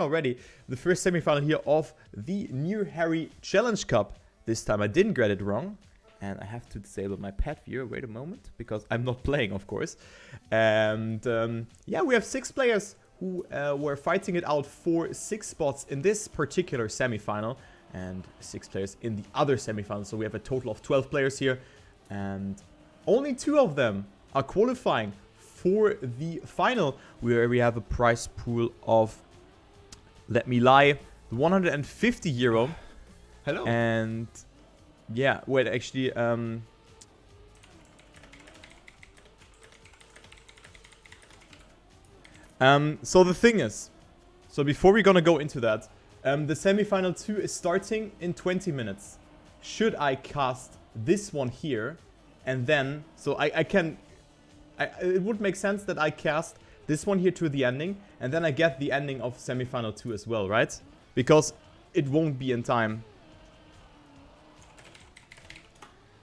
already the first semifinal here of the New Harry Challenge Cup. This time I didn't get it wrong, and I have to disable my pet viewer. Wait a moment, because I'm not playing, of course. And yeah, we have 6 players who were fighting it out for 6 spots in this particular semifinal, and 6 players in the other semifinal. So we have a total of 12 players here, and only 2 of them are qualifying for the final, where we have a prize pool of, let me lie, 150 euro. Hello. And yeah, wait, actually, so the thing is, so before we're gonna go into that, the semifinal 2 is starting in 20 minutes. Should I cast this one here, and then, so it would make sense that I cast this one here to the ending, and then I get the ending of semifinal 2 as well, right? Because it won't be in time.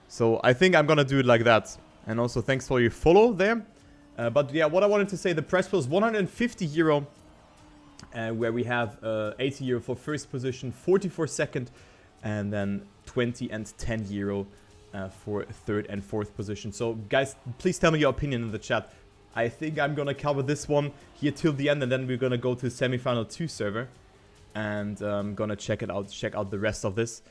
So I think I'm gonna do it like that. And also thanks for your follow there. But yeah, what I wanted to say, the prize pool is 150 euro, where we have 80 euro for first position, 40 for second, and then 20 and 10 euro for third and fourth position. So guys, please tell me your opinion in the chat. I think I'm gonna cover this one here till the end, and then we're gonna go to semifinal 2 server, and gonna check it out, check out the rest of this.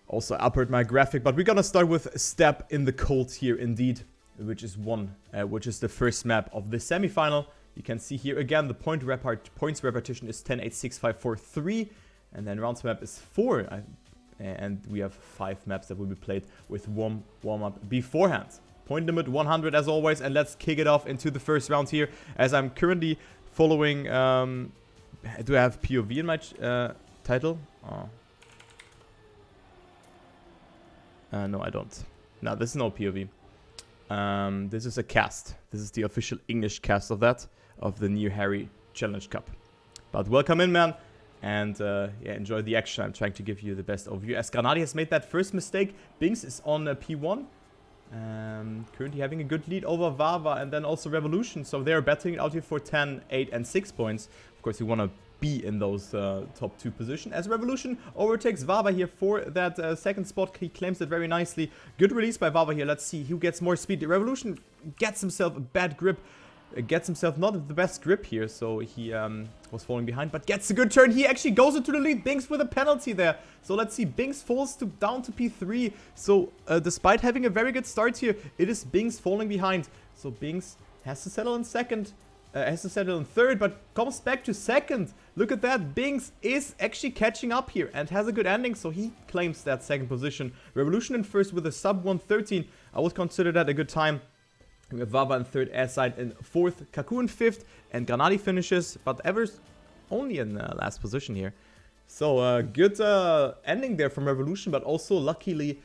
Also upload my graphic, but we're gonna start with Step in the Cold here indeed, which is the first map of the semifinal. You can see here again the points repetition is 10, 8, 6, 5, 4, 3, and then rounds map is 4, and we have 5 maps that will be played with warm up beforehand. Point limit 100 as always, and let's kick it off into the first round here, as I'm currently following. Do I have POV in my title? Oh. No, I don't. No, this is no POV. This is a cast. This is the official English cast of that, of the New Harry Challenge Cup. But welcome in, man, and yeah, enjoy the action. I'm trying to give you the best overview. As GranaDy has made that first mistake, binks is on P1. Currently having a good lead over Wawa and then also Revolution. So they're battling it out here for 10, 8, and 6 points. Of course, you want to be in those top 2 positions, as Revolution overtakes Wawa here for that second spot. He claims it very nicely. Good release by Wawa here. Let's see who gets more speed. Revolution gets himself a bad grip. Gets himself not the best grip here, so he was falling behind, but gets a good turn. He actually goes into the lead. binks with a penalty there. So let's see. binks falls down to P3. So despite having a very good start here, it is binks falling behind. So binks has to settle in second. Has to settle in third, but comes back to second. Look at that. binks is actually catching up here and has a good ending, so he claims that second position. Revolution in first with a sub 113. I would consider that a good time. We have Wawa in third, Acide in fourth, KAKKOU in fifth, and GranaDy finishes, but Evers only in last position here. So good ending there from Revolution, but also lucky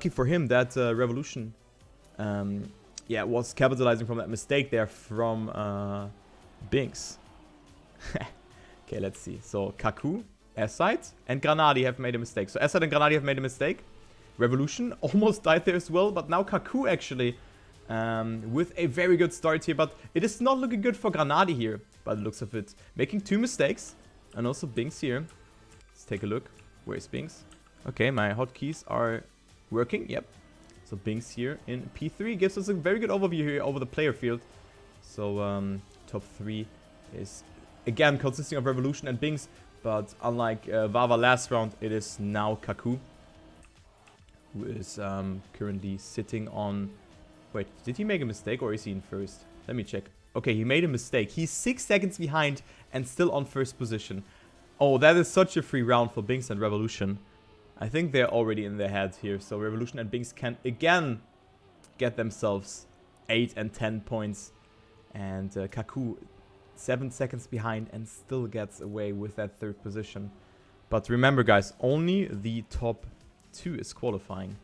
for him that Revolution yeah, was capitalizing from that mistake there from binks. Okay, let's see. So KAKKOU, Acide, and GranaDy have made a mistake. So Acide and GranaDy have made a mistake. Revolution almost died there as well, but now KAKKOU actually with a very good start here. But it is not looking good for GranaDy here, by the looks of it. Making 2 mistakes, and also binks here. Let's take a look. Where's binks? Okay, my hotkeys are working. Yep. So binks here in P3 gives us a very good overview here over the player field. So top 3 is again consisting of Revolution and binks, but unlike Wawa last round, it is now KAKKOU, who is currently sitting on... Wait, did he make a mistake or is he in first? Let me check. Okay, he made a mistake. He's 6 seconds behind and still on first position. Oh, that is such a free round for binks and Revolution. I think they're already in their heads here. So Revolution and binks can again get themselves 8 and 10 points. And KAKKOU 7 seconds behind and still gets away with that third position. But remember, guys, only the top 2 is qualifying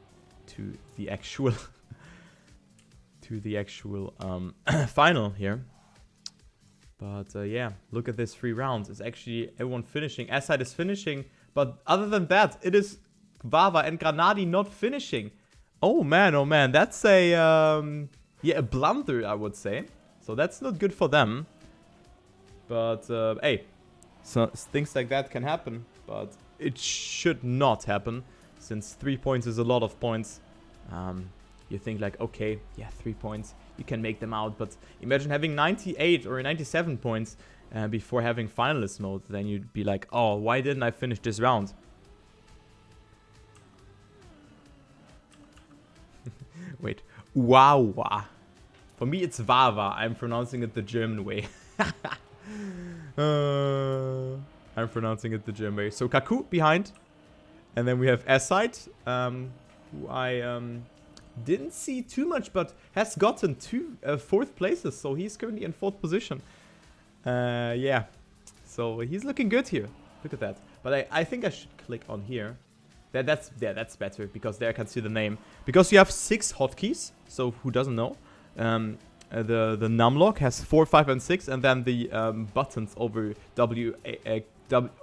to the actual final here. But yeah, look at this 3 rounds. It's actually everyone finishing. Acide is finishing, but other than that, it is Wawa and GranaDy not finishing. Oh man, that's a yeah, a blunder, I would say. So that's not good for them. But hey, So things like that can happen, but it should not happen, since 3 points is a lot of points. You think like, okay, yeah, 3 points, you can make them out, but imagine having 98 or 97 points before having finalist mode. Then you'd be like, oh, why didn't I finish this round? Wait, Wawa. For me, it's Wawa. I'm pronouncing it the German way. I'm pronouncing it the German way. So KAKKOU behind. And then we have Acide, who I didn't see too much, but has gotten 2 4th places. So he's currently in 4th position. Yeah. So he's looking good here. Look at that. But I think I should click on here. That's better, because there I can see the name. Because you have 6 hotkeys, so who doesn't know? The numlock has 4, 5, and 6, and then the buttons over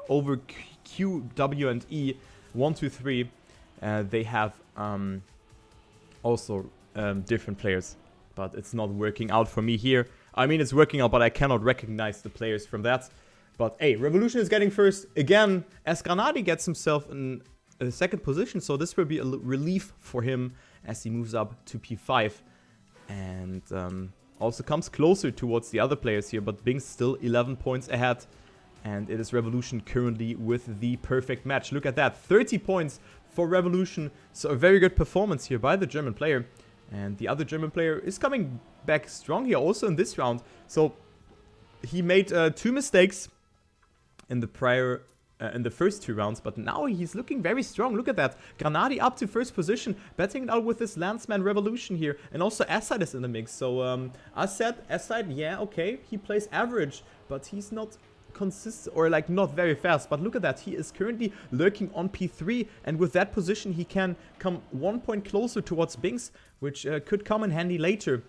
over Q, W, and E, 1, 2, 3. They have also different players, but it's not working out for me here. I mean, it's working out, but I cannot recognize the players from that. But hey, Revolution is getting first again, as GranaDy gets himself in a 2nd position, so this will be a relief for him as he moves up to P5 and also comes closer towards the other players here. But binks still 11 points ahead, and it is Revolution currently with the perfect match. Look at that, 30 points for Revolution, so a very good performance here by the German player. And the other German player is coming back strong here also in this round. So he made 2 mistakes in the first 2 rounds, but now he's looking very strong. Look at that. GranaDy up to 1st position, betting it out with this Landsman Revolution here. And also Acide is in the mix. So Acide, yeah, okay, he plays average, but he's not consistent, or like not very fast. But look at that, he is currently lurking on P3, and with that position he can come 1 point closer towards binks, which could come in handy later.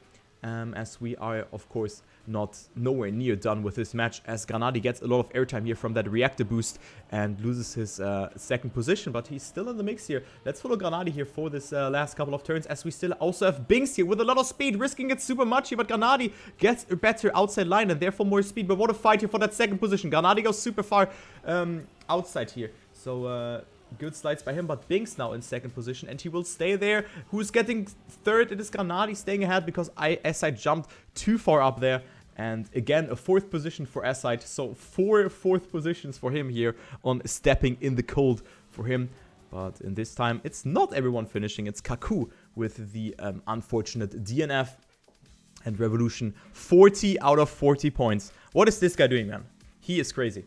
As we are, of course, nowhere near done with this match, as GranaDy gets a lot of airtime here from that reactor boost and loses his 2nd position, but he's still in the mix here. Let's follow GranaDy here for this last couple of turns, as we still also have binks here with a lot of speed, risking it super much here, but GranaDy gets a better outside line and therefore more speed. But what a fight here for that 2nd position. GranaDy goes super far outside here, so good slides by him, but binks now in 2nd position, and he will stay there. Who's getting 3rd? It is GranaDy staying ahead, because Acide jumped too far up there. And again, a 4th position for Acide, so 4 4th positions for him here on stepping in the cold for him. But in this time, it's not everyone finishing, it's KAKKOU with the unfortunate DNF, and Revolution 40 out of 40 points. What is this guy doing, man? He is crazy.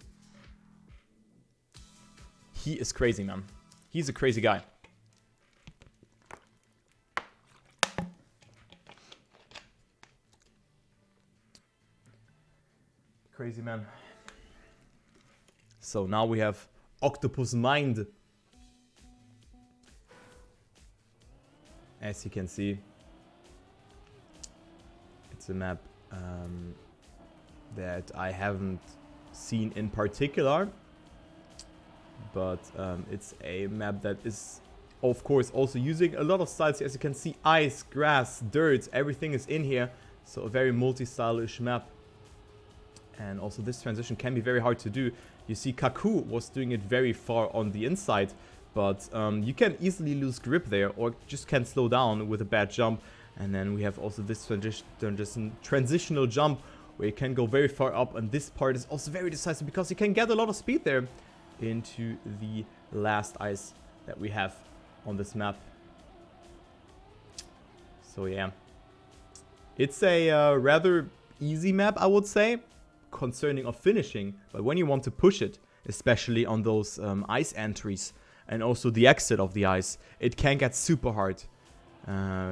He is crazy, man. He's a crazy guy. Crazy, man. So now we have Octopus Mind. As you can see, it's a map that I haven't seen in particular. But it's a map that is, of course, also using a lot of styles. As you can see, ice, grass, dirt, everything is in here. So a very multi-stylish map. And also this transition can be very hard to do. You see KAKKOU was doing it very far on the inside. But you can easily lose grip there, or just can slow down with a bad jump. And then we have also this transitional jump where you can go very far up. And this part is also very decisive, because you can get a lot of speed there into the last ice that we have on this map. So yeah, it's a rather easy map, I would say, concerning of finishing. But when you want to push it, especially on those ice entries and also the exit of the ice, it can get super hard,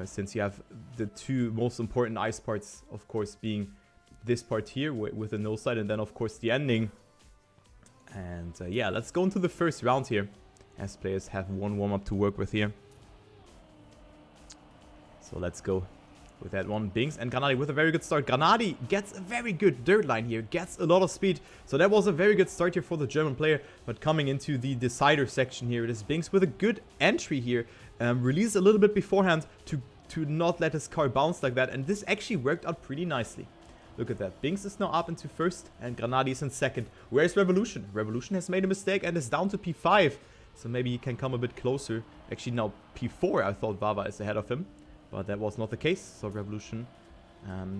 since you have the 2 most important ice parts, of course, being this part here with the no side, and then of course the ending. And yeah, let's go into the first round here, as players have 1 warm-up to work with here. So let's go with that one. binks and GranaDy with a very good start. GranaDy gets a very good dirt line here, gets a lot of speed. So that was a very good start here for the German player. But coming into the decider section here, it is binks with a good entry here. Released a little bit beforehand to not let his car bounce like that. And this actually worked out pretty nicely. Look at that. binks is now up into first and GranaDy is in second. Where's Revolution? Revolution has made a mistake and is down to P5. So maybe he can come a bit closer. Actually now P4, I thought Wawa is ahead of him. But that was not the case. So Revolution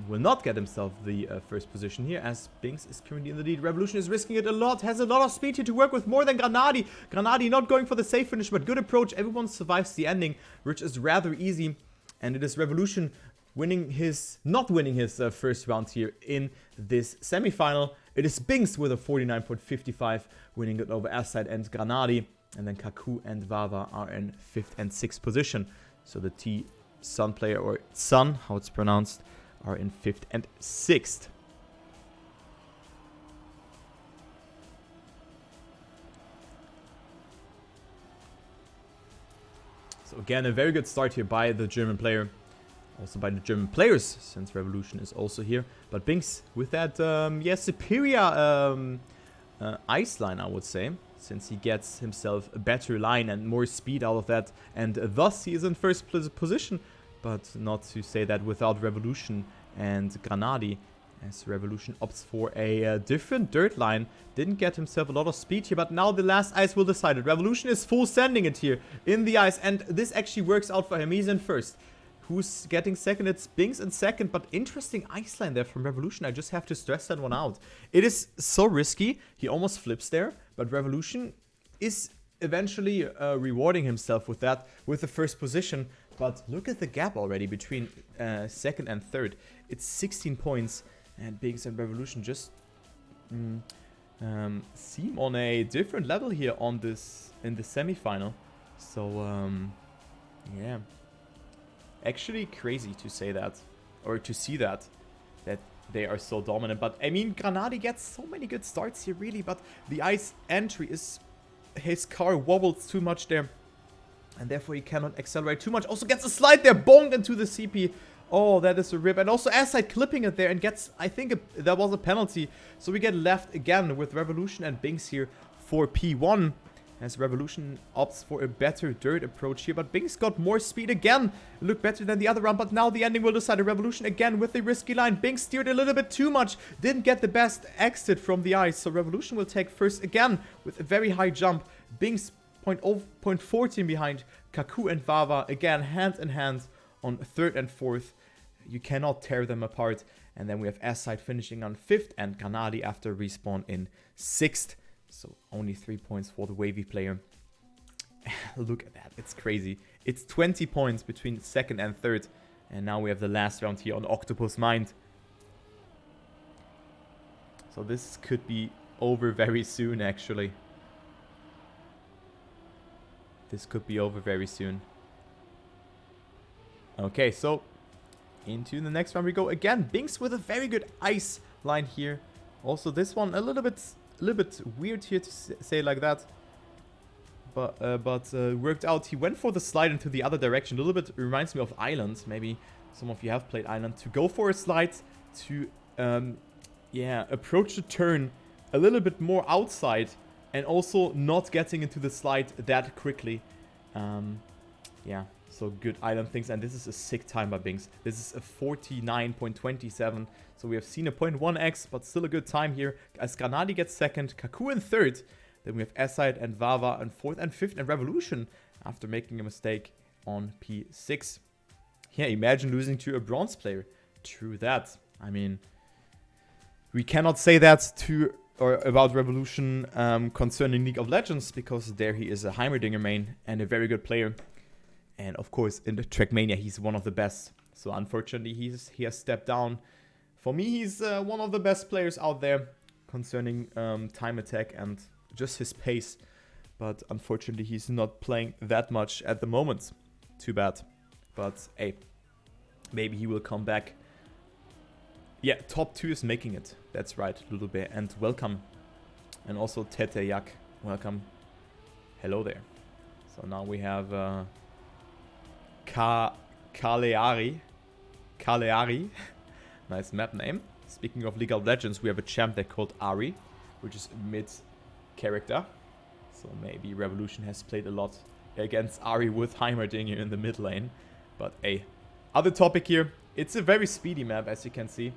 will not get himself the first position here, as binks is currently in the lead. Revolution is risking it a lot, has a lot of speed here to work with, more than GranaDy. GranaDy not going for the safe finish, but good approach. Everyone survives the ending, which is rather easy. And it is Revolution not winning his first round here in this semifinal. It is binks with a 49.55, winning it over Acide and GranaDy. And then KAKKOU and Wawa are in 5th and 6th position. So the Sun player, or Sun, how it's pronounced, are in 5th and 6th. So again, a very good start here by the German player. Also by the German players, since Revolution is also here. But binks with that, superior ice line, I would say. Since he gets himself a better line and more speed out of that. And thus he is in first position. But not to say that without Revolution and GranaDy, as Revolution opts for a different dirt line. Didn't get himself a lot of speed here, but now the last ice will decide it. Revolution is full sending it here in the ice, and this actually works out for him. He's in first. Who's getting second? It's binks in second, but interesting ice line there from Revolution. I just have to stress that one out. It is so risky. He almost flips there, but Revolution is eventually rewarding himself with that, with the first position. But look at the gap already between second and third. It's 16 points, and binks and Revolution just seem on a different level here in the semifinal. So yeah, actually crazy to say that, or to see that they are so dominant. But I mean, GranaDy gets so many good starts here, really. But the ice entry is, his car wobbles too much there, and therefore he cannot accelerate too much. Also gets a slide there, bonged into the CP. Oh, that is a rip. And also Acide clipping it there and gets, I think that was a penalty. So we get left again with Revolution and binks here for P1. As Revolution opts for a better dirt approach here. But binks got more speed again. Looked better than the other round. But now the ending will decide. A Revolution again with the risky line. binks steered a little bit too much. Didn't get the best exit from the ice. So Revolution will take first again with a very high jump. binks 0.14 behind. KAKKOU and Wawa again hand in hand on third and fourth. You cannot tear them apart. And then we have Acide finishing on 5th and GranaDy after respawn in 6th. So only 3 points for the wavy player. Look at that. It's crazy. It's 20 points between 2nd and 3rd. And now we have the last round here on Octopus Mind. So this could be over very soon, actually. This could be over very soon. Okay, so into the next round we go again. binks with a very good ice line here. Also this one a little bit weird here to say like that, but worked out. He went for the slide into the other direction. A little bit reminds me of Island. Maybe some of you have played Island. To go for a slide to approach the turn a little bit more outside, and also not getting into the slide that quickly. So good Island things. And this is a sick time by binks. This is a 49.27. So we have seen a 0.1x, but still a good time here. As GranaDy gets second, KAKKOU in third. Then we have Acide and Wawa in 4th and 5th, and Revolution after making a mistake on P6. Yeah, imagine losing to a bronze player. True that. I mean, we cannot say that about Revolution concerning League of Legends, because there he is a Heimerdinger main and a very good player. And of course, in the Trackmania, he's one of the best. So unfortunately, he has stepped down. For me, he's one of the best players out there concerning time attack and just his pace. But unfortunately, he's not playing that much at the moment. Too bad. But hey, maybe he will come back. Yeah, top 2 is making it. That's right, Ludube. And welcome. And also Tete Yak. Welcome. Hello there. So now we have Kaleari. Nice map name. Speaking of League of Legends, we have a champ there called Ari, which is a mid character. So maybe Revolution has played a lot against Ari with Heimerdinger in the mid lane. But hey, other topic here. It's a very speedy map, as you can see.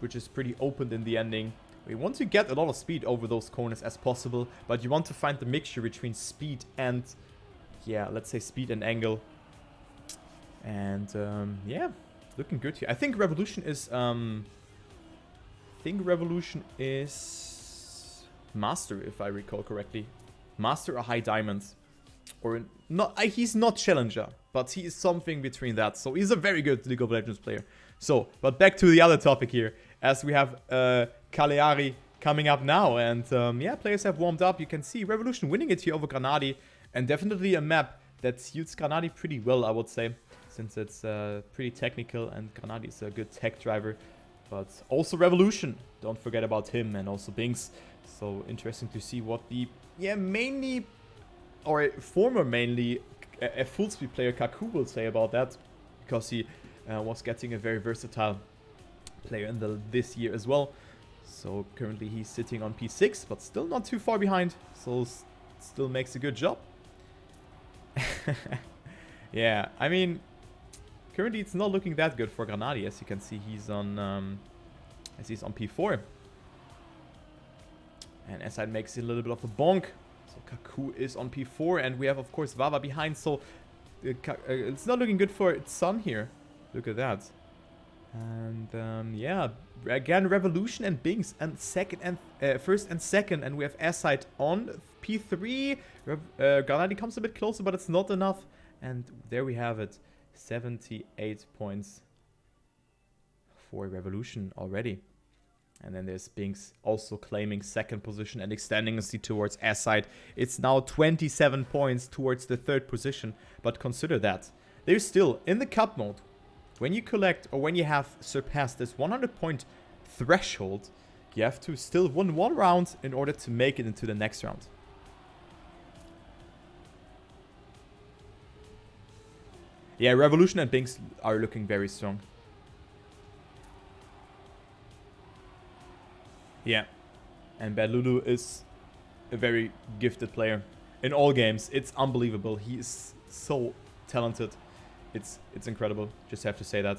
which is pretty open in the ending. We want to get a lot of speed over those corners as possible, but you want to find the mixture between speed and, yeah, let's say speed and angle. And yeah, looking good here. I think Revolution is Master, if I recall correctly. Master or High Diamonds. Or not, he's not Challenger, but he is something between that. So he's a very good League of Legends player. So, but back to the other topic here, as we have Cagliari coming up now. And yeah, players have warmed up. You can see Revolution winning it here over GranaDy. And definitely a map that suits GranaDy pretty well, I would say. Since it's pretty technical and GranaDy is a good tech driver. But also Revolution, don't forget about him, and also binks. So interesting to see what the, yeah, mainly, or former mainly, a full speed player KAKKOU will say about that. Because he was getting a very versatile player in this year as well. So currently he's sitting on P6, but still not too far behind. So still makes a good job. Yeah, I mean, currently it's not looking that good for GranaDy. As you can see, he's on P4. And Acide makes it a little bit of a bonk. So KAKKOU is on P4, and we have of course Wawa behind. So it's not looking good for Sun here. Look at that. And yeah, again Revolution and binks and first and second, and we have Acide on P3. GranaDy comes a bit closer, but it's not enough. And there we have it, 78 points for Revolution already. And then there's binks also claiming second position and extending his lead towards Acide. It's now 27 points towards the third position. But consider that. There's still, in the cup mode, when you collect or when you have surpassed this 100 point threshold, you have to still win one round in order to make it into the next round. Yeah, Revolution and binks are looking very strong. Yeah, and Bad Lulu is a very gifted player in all games. It's unbelievable. He is so talented. It's incredible. Just have to say that.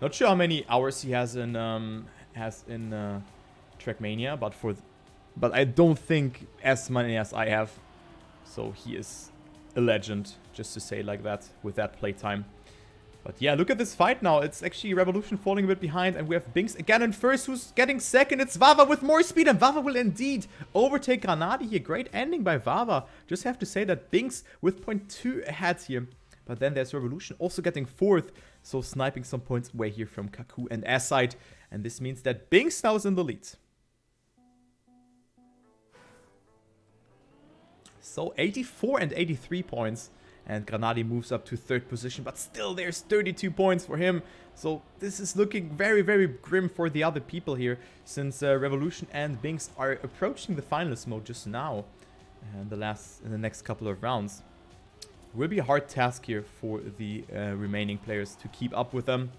Not sure how many hours he has in Trackmania, but I don't think as many as I have. So he is a legend, just to say like that, with that playtime. But yeah, look at this fight now. It's actually Revolution falling a bit behind, and we have binks again in first. Who's getting second? It's Wawa with more speed, and Wawa will indeed overtake GranaDy here. Great ending by Wawa. Just have to say that binks with 0.2 ahead here. But then there's Revolution also getting fourth, so sniping some points away here from KAKKOU and Acide. And this means that binks now is in the lead. So 84 and 83 points. And GranaDy moves up to third position, but still there's 32 points for him. So this is looking very, very grim for the other people here, since Revolution and binks are approaching the finalist mode just now, and in the next couple of rounds. It will be a hard task here for the remaining players to keep up with them,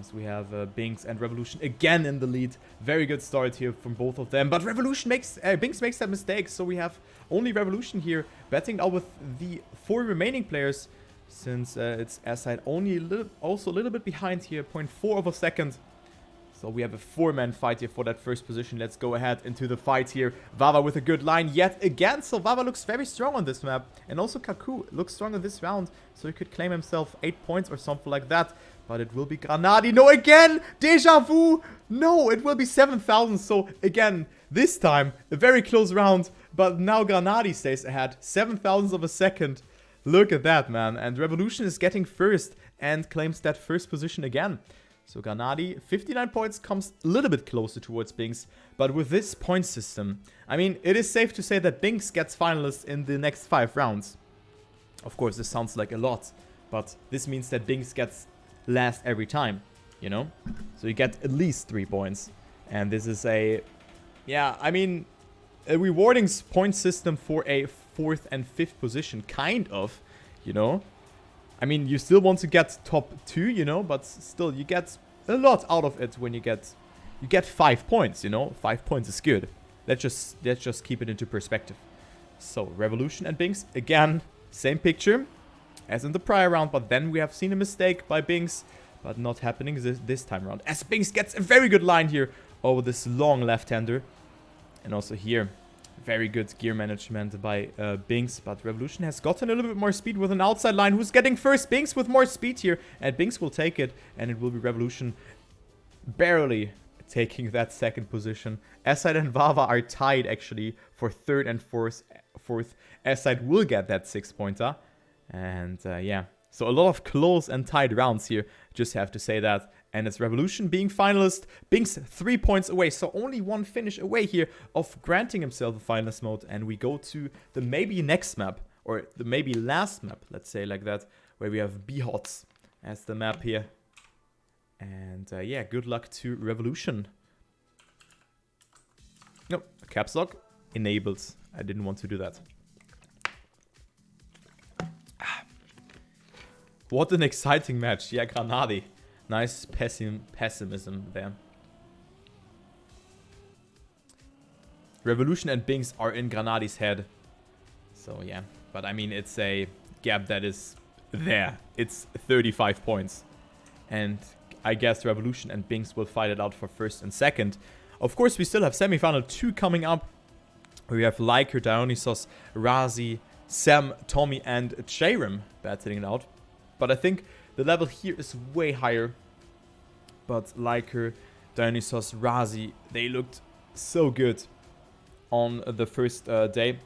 as we have binks and Revolution again in the lead. Very good start here from both of them, but binks makes that mistake, so we have only Revolution here betting out with the 4 remaining players, since it's Acide only also a little bit behind here, 0.4 of a second. So we have a 4-man fight here for that first position. Let's go ahead into the fight here. Wawa with a good line yet again. So Wawa looks very strong on this map. And also KAKKOU looks strong in this round. So he could claim himself 8 points or something like that. But it will be GranaDy. No, again! Deja vu! No, it will be 7,000. So again, this time, a very close round. But now GranaDy stays ahead. 7,000 of a second. Look at that, man. And Revolution is getting first and claims that first position again. So GranaDy, 59 points, comes a little bit closer towards binks. But with this point system, I mean, it is safe to say that binks gets finalists in the next 5 rounds. Of course, this sounds like a lot, but this means that binks gets last every time, you know? So you get at least 3 points. And this is a rewarding point system for a 4th and 5th position, kind of, you know? I mean, you still want to get top 2, you know, but still you get a lot out of it when you get 5 points, you know. 5 points is good. Let's just keep it into perspective. So Revolution and binks again, same picture as in the prior round, but then we have seen a mistake by binks. but not happening this time around. As binks gets a very good line here over this long left-hander. And also here, very good gear management by binks. But Revolution has gotten a little bit more speed with an outside line. Who's getting first? binks with more speed here. And binks will take it. And it will be Revolution barely taking that second position. Acide and Wawa are tied actually for third and fourth. Acide will get that 6-pointer. And yeah, so a lot of close and tied rounds here. Just have to say that. And it's Revolution being finalist. binks 3 points away. So only one finish away here of granting himself a finalist mode. And we go to the maybe next map. Or the maybe last map, let's say like that. Where we have B-Hots as the map here. And yeah, good luck to Revolution. Nope, caps lock enabled. I didn't want to do that. What an exciting match. Yeah, GranaDy. Nice pessimism there. Revolution and binks are in GranaDy's head. So yeah, but I mean, it's a gap that is there. It's 35 points. And I guess Revolution and binks will fight it out for first and second. Of course, we still have Semifinal 2 coming up. We have Liker, Dionysos, Razi, Sam, Tommy, and Jerem battling it out. But I think the level here is way higher. But Liker, Dionysos, Razi, they looked so good on the first day.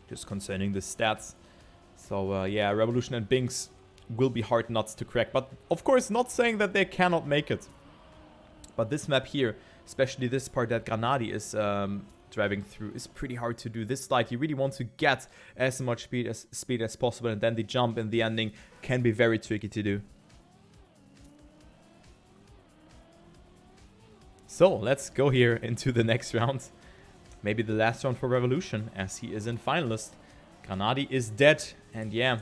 Just concerning the stats. So yeah, Revolution and binks will be hard nuts to crack. But of course, not saying that they cannot make it. But this map here, especially this part that GranaDy is driving through, is pretty hard to do. This slide, you really want to get as much speed as possible. And then the jump in the ending can be very tricky to do. So let's go here into the next round. Maybe the last round for Revolution, as he is in finalist. GranaDy is dead. And yeah,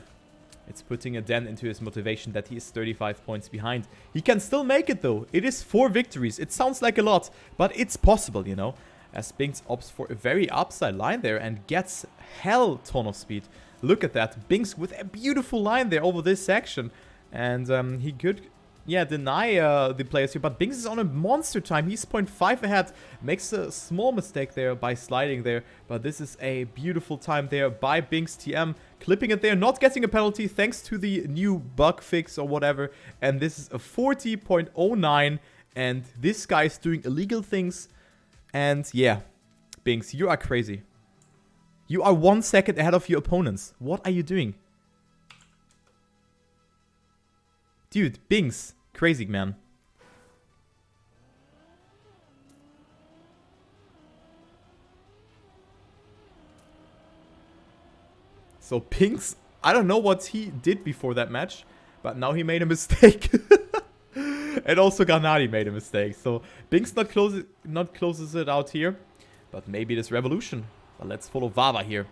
it's putting a dent into his motivation that he is 35 points behind. He can still make it though. It is 4 victories. It sounds like a lot, but it's possible, you know. As binks opts for a very upside line there and gets hell ton of speed. Look at that. binks with a beautiful line there over this section. And he could, yeah, deny the players here. But binks is on a monster time. He's 0.5 ahead. Makes a small mistake there by sliding there. But this is a beautiful time there by binks TM. Clipping it there, not getting a penalty thanks to the new bug fix or whatever. And this is a 40.09. And this guy is doing illegal things. And yeah, binks, you are crazy. You are 1 second ahead of your opponents. What are you doing? Dude, binks, crazy, man. So binks, I don't know what he did before that match, but now he made a mistake. And also GranaDy made a mistake. So binks not closes it out here. But maybe this Revolution. But let's follow Wawa here,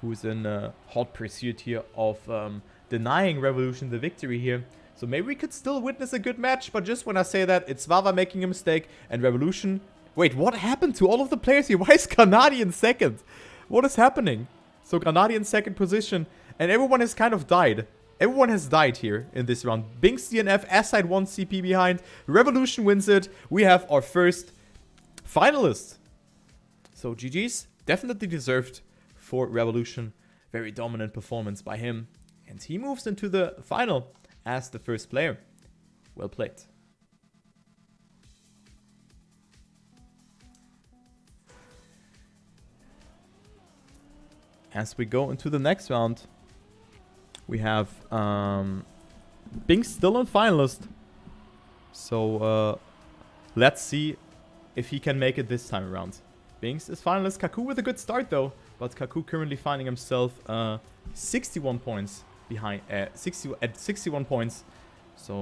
who's in hot pursuit here of denying Revolution the victory here. So maybe we could still witness a good match. But just when I say that, it's Wawa making a mistake and Revolution. Wait, what happened to all of the players here? Why is GranaDy in second? What is happening? So GranaDy in second position. And everyone has kind of died. Everyone has died here in this round. binks DNF, Acide 1 CP behind. Revolution wins it. We have our first finalist. So GG's. Definitely deserved for Revolution. Very dominant performance by him. And he moves into the final as the first player. Well played. As we go into the next round, we have binks still in finalist. So let's see if he can make it this time around. binks is finalist. KAKKOU with a good start though. But KAKKOU currently finding himself 61 points behind. 61 points. So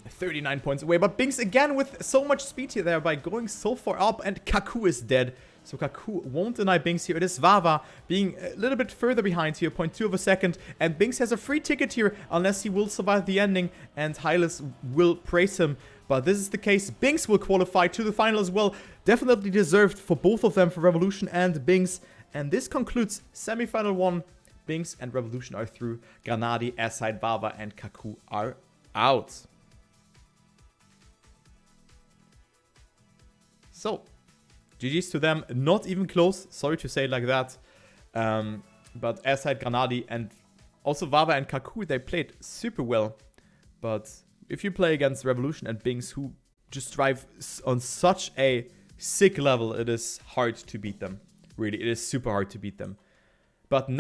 39 points away. But binks again with so much speed here there by going so far up. And KAKKOU is dead. So KAKKOU won't deny binks here. It is Wawa being a little bit further behind here. 0.2 of a second. And binks has a free ticket here unless he will survive the ending. And Hylas will praise him. But this is the case. binks will qualify to the final as well. Definitely deserved for both of them, for Revolution and binks. And this concludes Semifinal 1, binks, and Revolution are through. GranaDy, Acide, Wawa, and KAKKOU are out. So, GG's to them. Not even close. Sorry to say it like that. But Acide, GranaDy, and also Wawa and KAKKOU, they played super well. But if you play against Revolution and binks, who just drive on such a sick level, it is hard to beat them. Really, it is super hard to beat them. But now